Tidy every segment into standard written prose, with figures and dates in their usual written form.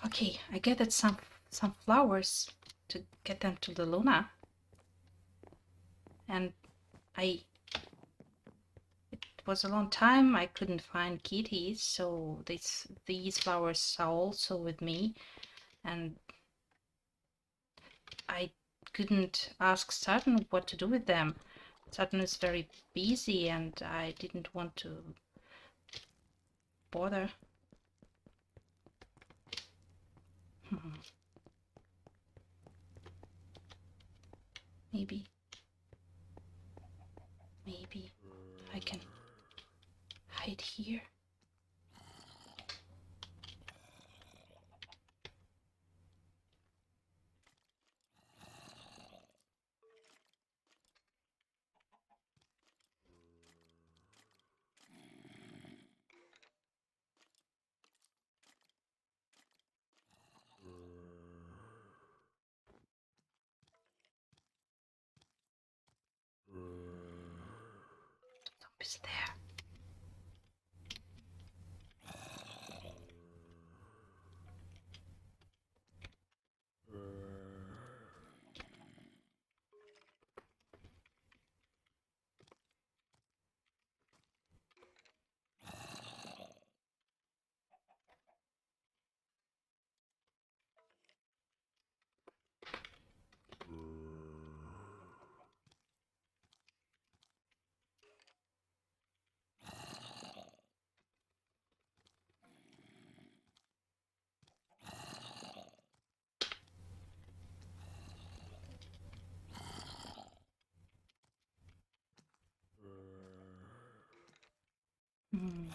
Okay, I gathered some flowers to get them to the Luna. And it was a long time I couldn't find kitties, so these flowers are also with me, and I couldn't ask Sutton what to do with them. Sutton is very busy, and I didn't want to bother. Maybe I can hide here. Zombies there. Hmm.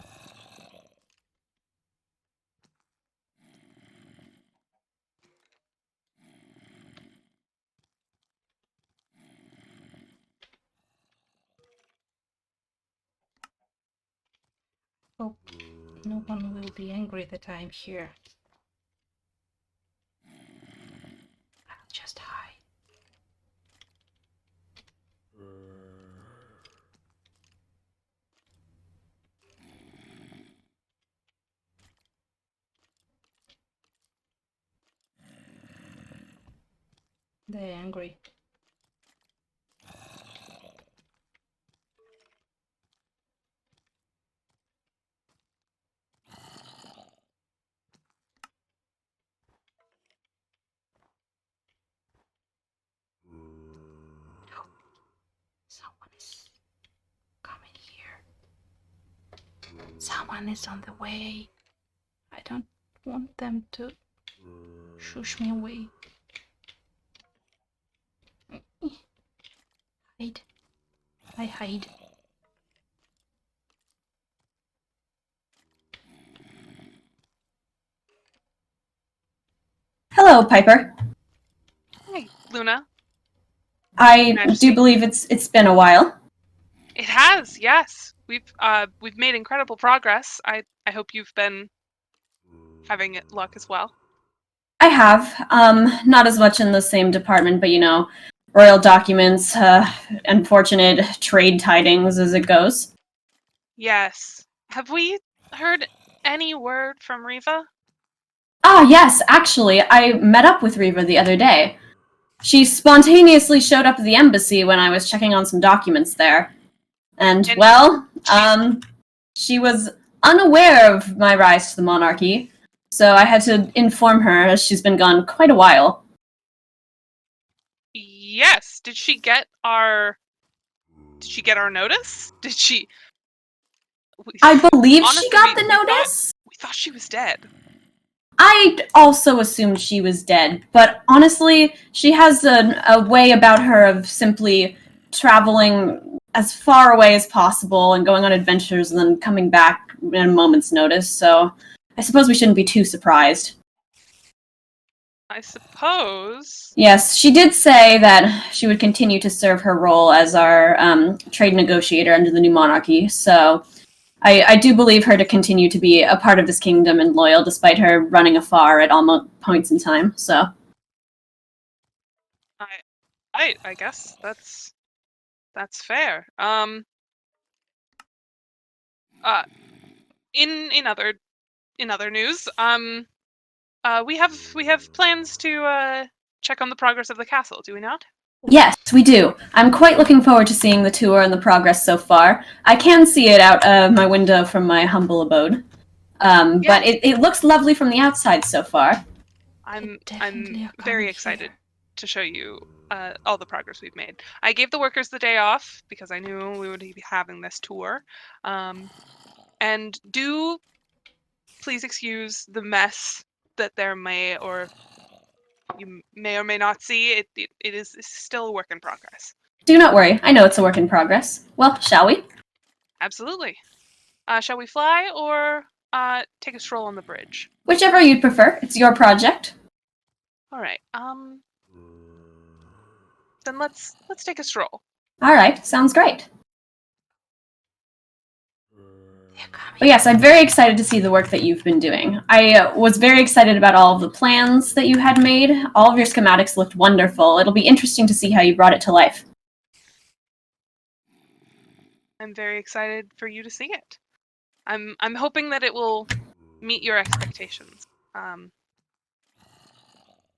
Hope no one will be angry that I'm here. I'll just hide. They're angry. Someone is coming here. Someone is on the way. I don't want them to shush me away. Hide. I hide. Hello, Piper. Hey, Luna. I Majesty. do believe it's been a while. It has, yes. We've made incredible progress. I hope you've been having luck as well. I have. Not as much in the same department, but royal documents, unfortunate trade tidings as it goes. Yes. Have we heard any word from Riva? Ah, yes, actually, I met up with Reva the other day. She spontaneously showed up at the embassy when I was checking on some documents there. And well, she was unaware of my rise to the monarchy, so I had to inform her as she's been gone quite a while. Yes. Did she get our notice? Did she? I believe Honestly, she got the notice. We thought she was dead. I also assumed she was dead, but honestly, she has a way about her of simply traveling as far away as possible and going on adventures and then coming back at a moment's notice, so I suppose we shouldn't be too surprised. I suppose. Yes, she did say that she would continue to serve her role as our trade negotiator under the new monarchy, so I do believe her to continue to be a part of this kingdom and loyal, despite her running afar at all points in time. So, I guess that's fair. In other news, we have plans to check on the progress of the castle, do we not? Yes, we do. I'm quite looking forward to seeing the tour and the progress so far. I can see it out of my window from my humble abode. But Yes. it looks lovely from the outside so far. I'm Definitely are very coming excited here. to show you all the progress we've made. I gave the workers the day off because I knew we would be having this tour. And do please excuse the mess that there may or you may or may not see. It is still a work in progress. Do not worry, I know it's a work in progress. Well, shall we? Absolutely. Shall we fly or take a stroll on the bridge? Whichever you'd prefer. It's your project. All right. Then let's take a stroll. All right, sounds great. They're coming. But yes, I'm very excited to see the work that you've been doing. I was very excited about all of the plans that you had made. All of your schematics looked wonderful. It'll be interesting to see how you brought it to life. I'm very excited for you to see it. I'm hoping that it will meet your expectations.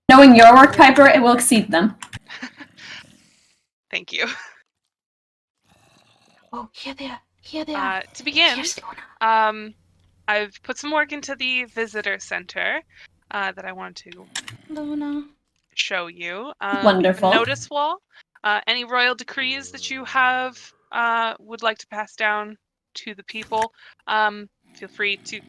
Knowing your work, Piper, it will exceed them. Thank you. Oh, here they are. Here they are. To begin, Here's Luna. I've put some work into the visitor center that I want to Luna. show you. We have Wonderful. a notice wall. Any royal decrees that you have would like to pass down to the people, feel free to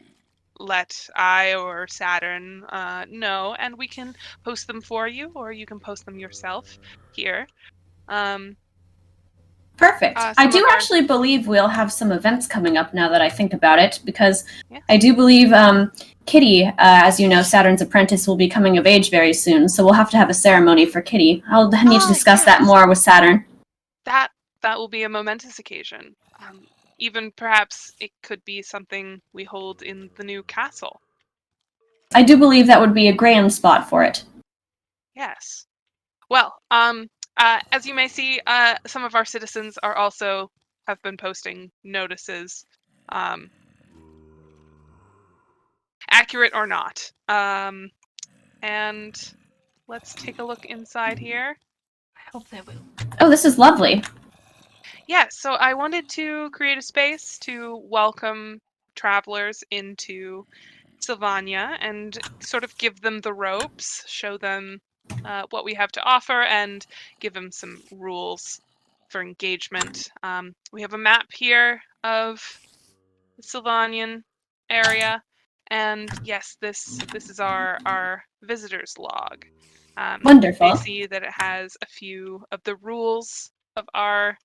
let I or Saturn know, and we can post them for you, or you can post them yourself here. Perfect. I some do of our- actually believe we'll have some events coming up now that I think about it, because Yeah. I do believe Kitty, as you know, Saturn's apprentice, will be coming of age very soon, so we'll have to have a ceremony for Kitty. I'll need to discuss that yes. more with Saturn. That will be a momentous occasion. Even perhaps it could be something we hold in the new castle. I do believe that would be a grand spot for it. Yes. Well, as you may see, some of our citizens are also have been posting notices, accurate or not. And let's take a look inside here. I hope they will. Oh, this is lovely. Yeah, so I wanted to create a space to welcome travelers into Sylvania and sort of give them the ropes, show them what we have to offer, and give them some rules for engagement. We have a map here of the Sylvanian area, and yes, this is our visitors log. Wonderful. They see that it has a few of the rules of our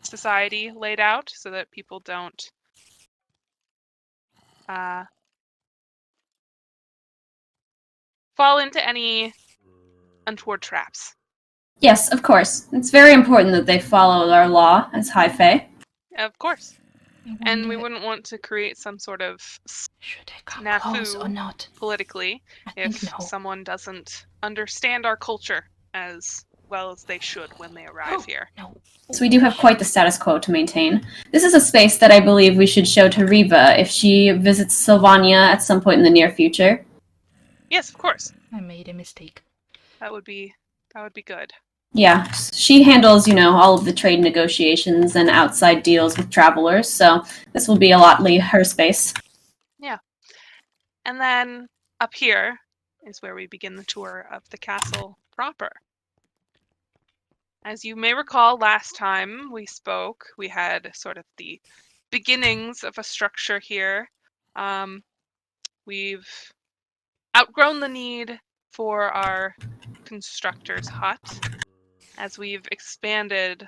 society laid out so that people don't fall into any untoward traps. Yes, of course. It's very important that they follow our law as High Fae. Of course. I And we wonder, wouldn't want to create some sort of should I come snafu close or not? politically I if think no. someone doesn't understand our culture as well as they should when they arrive here. No. So we do have quite the status quo to maintain. This is a space that I believe we should show to Riva if she visits Sylvania at some point in the near future. Yes, of course. I made a mistake. That would be good. Yeah, she handles, all of the trade negotiations and outside deals with travelers, so this will be a lotly her space. Yeah. And then up here is where we begin the tour of the castle proper. As you may recall, last time we spoke, we had sort of the beginnings of a structure here. We've outgrown the need for our constructor's hut as we've expanded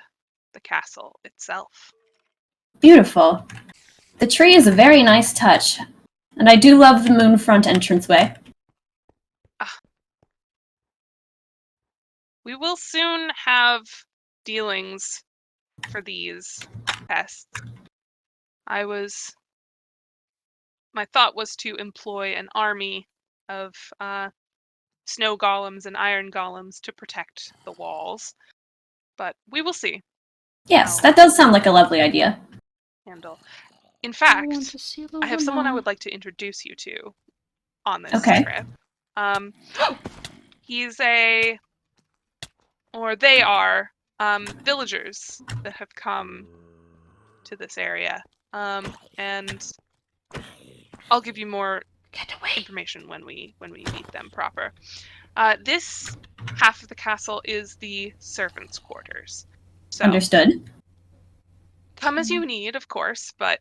the castle itself. Beautiful. The tree is a very nice touch, and I do love the moon front entranceway. We will soon have dealings for these pests. My thought was to employ an army of snow golems and iron golems to protect the walls, but we will see. Yes, that does sound like a lovely idea. Handle. In I want fact, to see I have someone I Luna. would like to introduce you to on this Okay. trip. They are villagers that have come to this area. And I'll give you more Get away. information when we meet them proper. This half of the castle is the servants' quarters. So Understood. come as you need, of course, but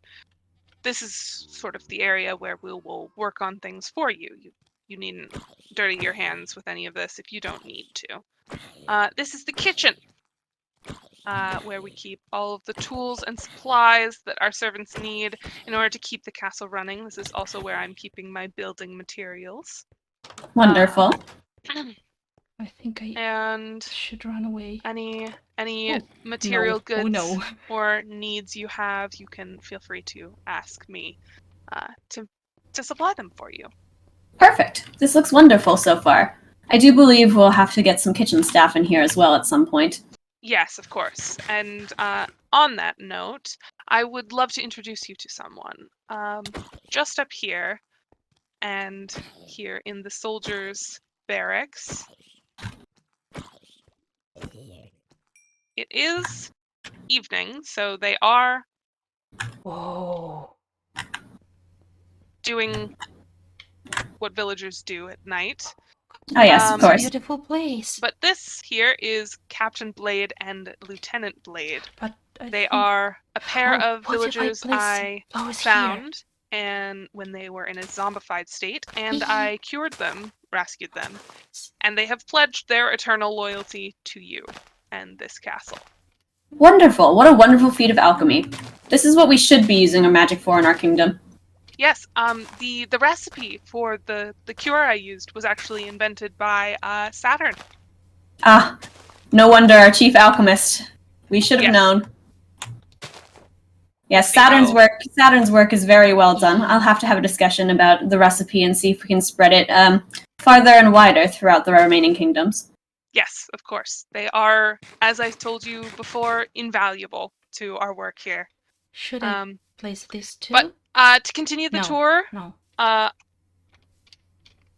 this is sort of the area where we will work on things for you. You needn't dirty your hands with any of this if you don't need to. This is the kitchen, where we keep all of the tools and supplies that our servants need in order to keep the castle running. This is also where I'm keeping my building materials. Wonderful. I think I And should run away. any Oh, material no. goods Oh, no. or needs you have, you can feel free to ask me to supply them for you. Perfect. This looks wonderful so far. I do believe we'll have to get some kitchen staff in here as well at some point. Yes, of course. And on that note, I would love to introduce you to someone. Just up here, and here in the soldiers' barracks, it is evening, so they are Whoa. doing what villagers do at night. Oh yes, of Um, course. Beautiful place. But this here is Captain Blade and Lieutenant Blade. But I They think... are a pair Oh, of what if I villagers place I Lois found and when they were in a zombified state, and I cured them, rescued them, and they have pledged their eternal loyalty to you and this castle. Wonderful. What a wonderful feat of alchemy. This is what we should be using our magic for in our kingdom. Yes, the recipe for the cure I used was actually invented by Saturn. Ah, no wonder our chief alchemist. We should have Yes. known. Yes, Bingo. Saturn's work is very well done. I'll have to have a discussion about the recipe and see if we can spread it farther and wider throughout the remaining kingdoms. Yes, of course. They are, as I told you before, invaluable to our work here. Should I place this too? But to continue the No. tour, No.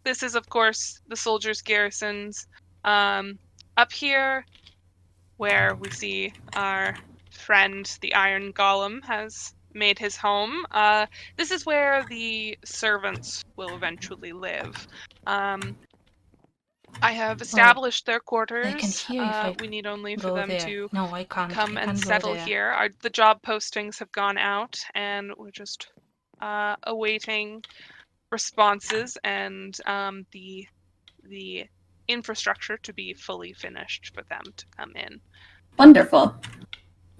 this is, of course, the soldiers' garrisons. Up here, where we see our friend, the Iron Golem, has made his home. This is where the servants will eventually live. I have established their quarters. They can hear if I we need only for go them there. to No, I can't. come I and can't go settle there. here. The job postings have gone out, and we're just awaiting responses and the infrastructure to be fully finished for them to come in. Wonderful.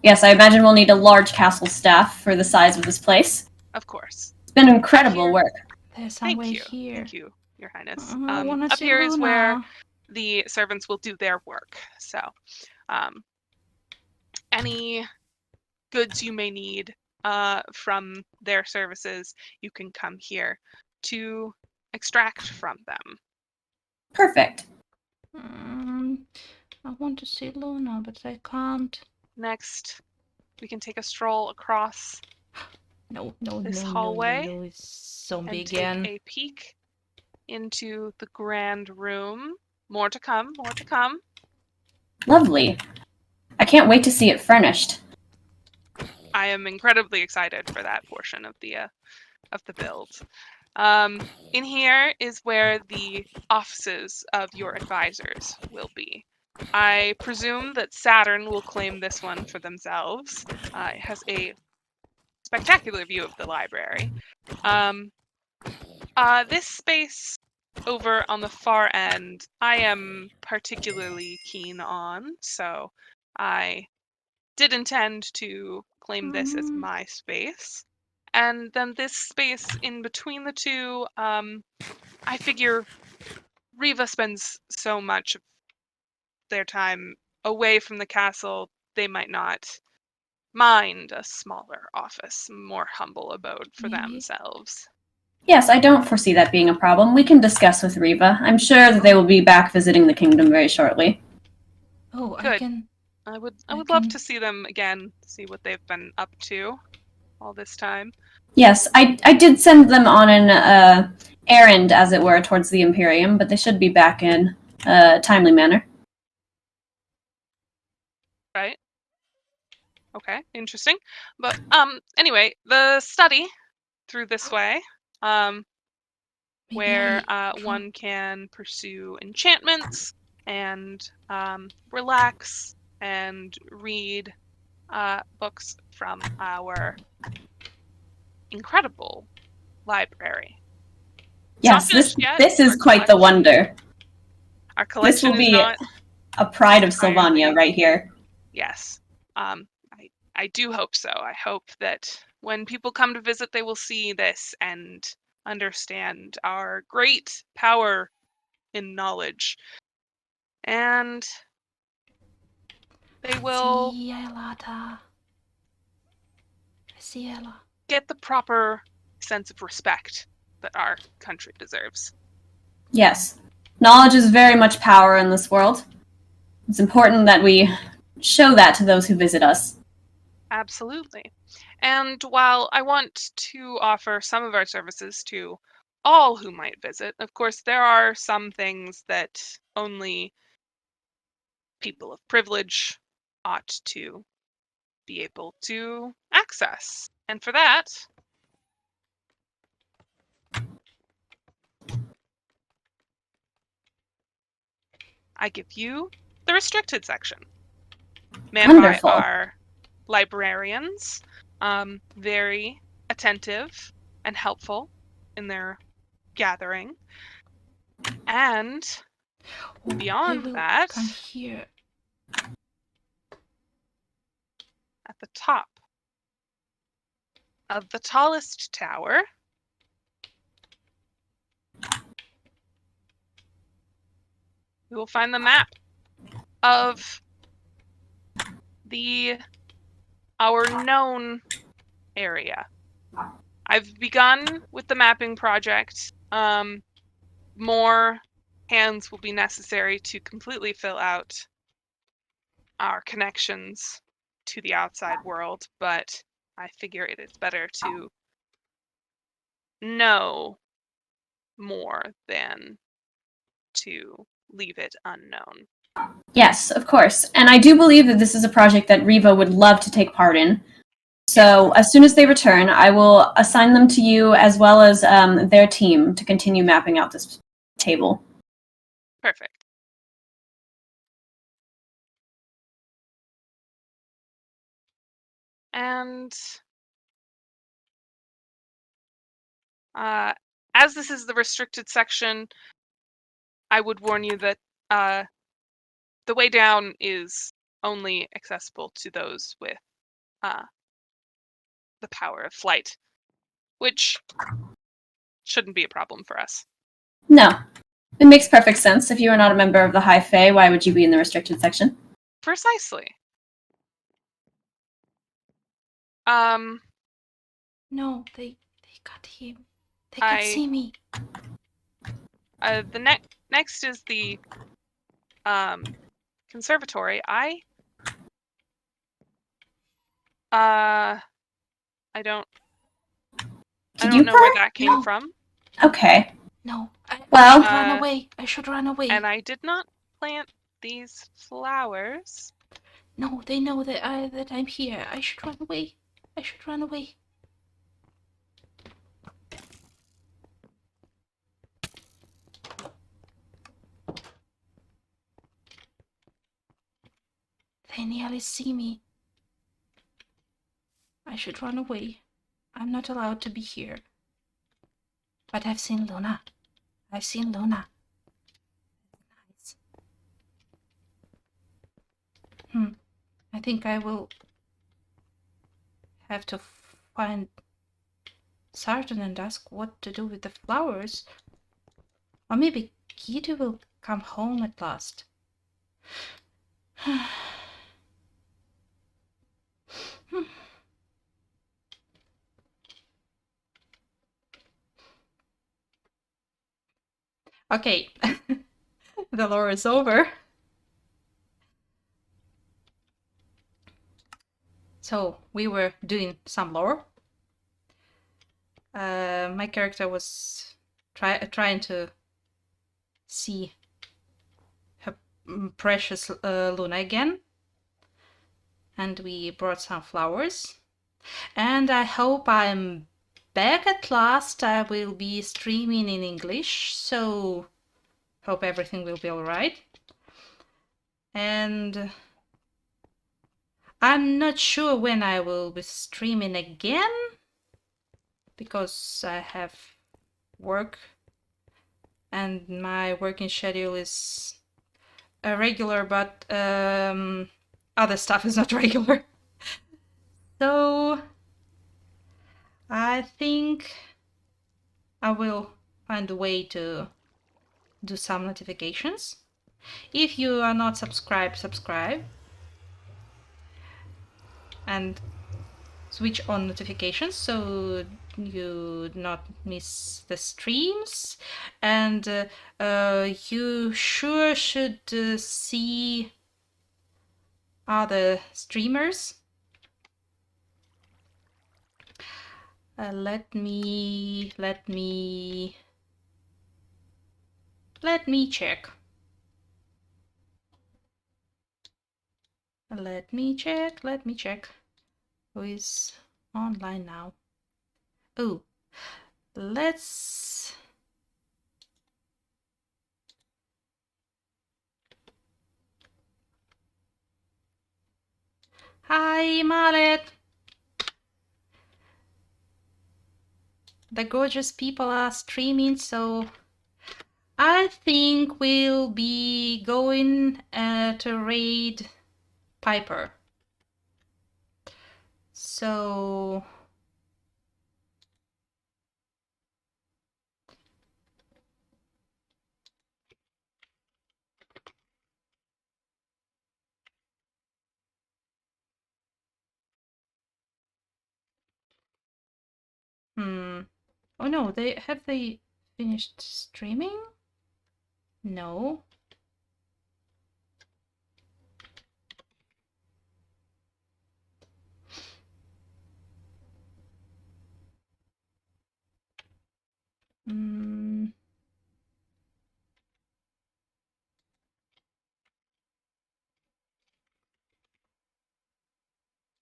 Yes, I imagine we'll need a large castle staff for the size of this place. Of course. It's been incredible Here- work. There's some way Thank here. Thank you, Your Highness. I wanna Up see here is Luna. where the servants will do their work. So, any goods you may need from their services, you can come here to extract from them. Perfect. I want to see Luna, but I can't. Next, we can take a stroll across No, this no, hallway no, it's zombie and again. take a peek into the grand room. More to come, more to come. Lovely. I can't wait to see it furnished. I am incredibly excited for that portion of the build. In here is where the offices of your advisors will be. I presume that Saturn will claim this one for themselves. It has a spectacular view of the library. This space over on the far end, I am particularly keen on, so I did intend to claim this as my space. And then this space in between the two, I figure Riva spends so much of their time away from the castle, they might not mind a smaller office, more humble abode for Maybe. themselves. Yes, I don't foresee that being a problem. We can discuss with Riva. I'm sure that they will be back visiting the kingdom very shortly. Oh, I Good. can. I would I love can- to see them again, see what they've been up to all this time. Yes, I did send them on an errand, as it were, towards the Imperium, but they should be back in a timely manner. Right. Okay, interesting. But anyway, the study through this way, Maybe where I one can pursue enchantments and relax and read books from our incredible library. It's not Yes, finished yet. this is Our quite the collection- wonder. Our This will collection is be not a pride of entirely- Sylvania right here. Yes. I do hope so. I hope that when people come to visit, they will see this and understand our great power in knowledge. And they will see Ella da. I see Ella. get the proper sense of respect that our country deserves. Yes. Knowledge is very much power in this world. It's important that we show that to those who visit us. Absolutely. And while I want to offer some of our services to all who might visit, of course, there are some things that only people of privilege ought to be able to access. And for that, I give you the restricted section, manned Wonderful. by our librarians, very attentive and helpful in their gathering. And Oh, beyond they will that, come here. at the top of the tallest tower, you will find the map of our known area. I've begun with the mapping project. More hands will be necessary to completely fill out our connections to the outside world, but I figure it is better to know more than to leave it unknown. Yes, of course. And I do believe that this is a project that Riva would love to take part in. So as soon as they return, I will assign them to you as well as their team to continue mapping out this table. Perfect. And as this is the restricted section, I would warn you that the way down is only accessible to those with the power of flight, which shouldn't be a problem for us. No. It makes perfect sense. If you are not a member of the High Fae, why would you be in the restricted section? Precisely. No, they can't hear me. They can't see me. The next is the conservatory. I don't Did you know where purr? that came No. from. Okay. No, Well- I should run away. I should run away. And I did not plant these flowers. No, they know that I'm here. I should run away. I should run away. They nearly see me. I should run away. I'm not allowed to be here. But I've seen Luna. I've seen Luna. Nice. I think I will have to find Sarton and ask what to do with the flowers. Or maybe Kitty will come home at last. Okay, the lore is over. So we were doing some lore. My character was trying to see her precious Luna again. And we brought some flowers. And I hope I'm back at last. I will be streaming in English, so hope everything will be alright. And I'm not sure when I will be streaming again, because I have work and my working schedule is regular, but other stuff is not regular. So I think I will find a way to do some notifications. If you are not subscribed, subscribe and switch on notifications so you do not miss the streams. And you sure should see other streamers. Let me check. Let me check. Who is online now? Oh, let's... Hi, Malet! The gorgeous people are streaming, so I think we'll be going to raid Piper. So oh no, have they finished streaming? No.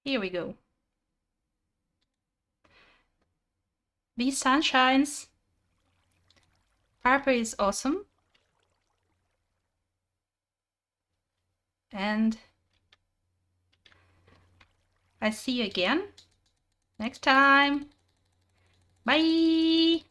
Here we go. Be sunshines. Harper is awesome. And I see you again next time. Bye!